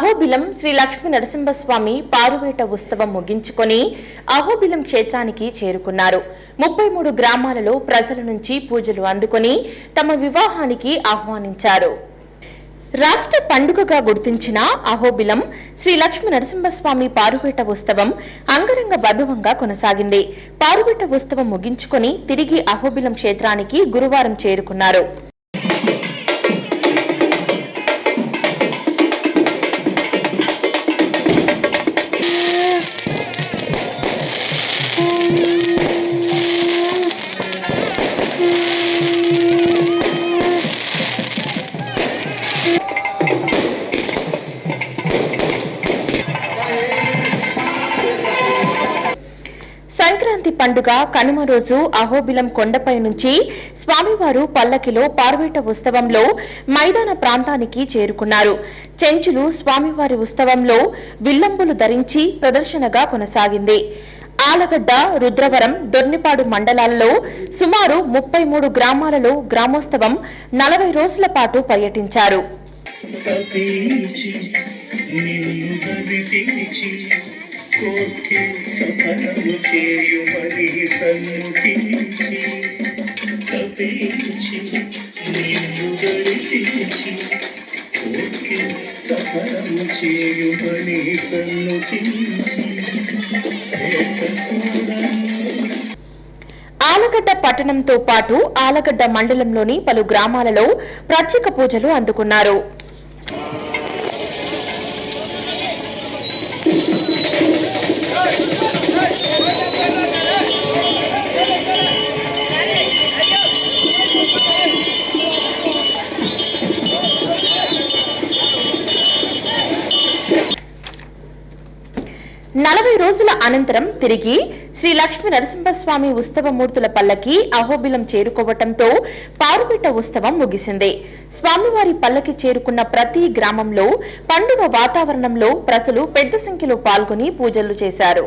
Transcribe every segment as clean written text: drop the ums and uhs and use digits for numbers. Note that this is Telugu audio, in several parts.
అహోబిలం శ్రీ లక్ష్మీ నరసింహస్వామి పారువేట ఉత్సవం ముగించుకొని అహోబిలం క్షేత్రానికి చేరుకున్నారు. 33 గ్రామాలలో ప్రజల నుంచి పూజలు అందుకొని తమ వివాహానికి ఆహ్వానించారు. రాష్ట్ర పండుగగా గుర్తించిన అహోబిలం శ్రీ లక్ష్మీ నరసింహస్వామి పారువేట ఉత్సవం అంగరంగ వైభవంగా కొనసాగింది. పారువేట ఉత్సవం ముగించుకొని తిరిగి అహోబిలం క్షేత్రానికి గురువారం చేరుకున్నారు. సంక్రాంతి పండుగ కనుమ రోజు అహోబిలం కొండపై నుంచి స్వామివారు పల్లకిలో పారువేట ఉత్సవంలో మైదాన ప్రాంతానికి చేరుకున్నారు. చెంచులు స్వామివారి ఉత్సవంలో విల్లంబులు ధరించి ప్రదర్శనగా కొనసాగింది. ఆలగడ్డ, రుద్రవరం, దొర్నిపాడు మండలాల్లో సుమారు 33 గ్రామాలలో గ్రామోత్సవం 40 రోజుల పాటు పర్యటించారు. సఫలము చేయుమని సన్ముఖించి తపించి నిన్ను దర్శించి కోర్కె సఫలము చేయుమని సన్ముఖించి ఆలగడ్డ పట్టణంతో పాటు ఆలగడ్డ మండలంలోని పలు గ్రామాలలో ప్రత్యేక పూజలు అందుకున్నారు. నలభై రోజుల అనంతరం తిరిగి శ్రీ లక్ష్మీ నరసింహస్వామి ఉత్సవమూర్తుల పల్లకి అహోబిలం చేరుకోవటంతో పారువేట ఉత్సవం ముగిసింది. స్వామివారి పల్లకి చేరుకున్న ప్రతి గ్రామంలో పండుగ వాతావరణంలో ప్రజలు పెద్ద సంఖ్యలో పాల్గొని పూజలు చేశారు.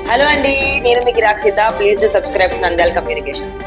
హలో అండి, నేను మీ గిరాక్ Sita. Please do subscribe to Nandyala communications.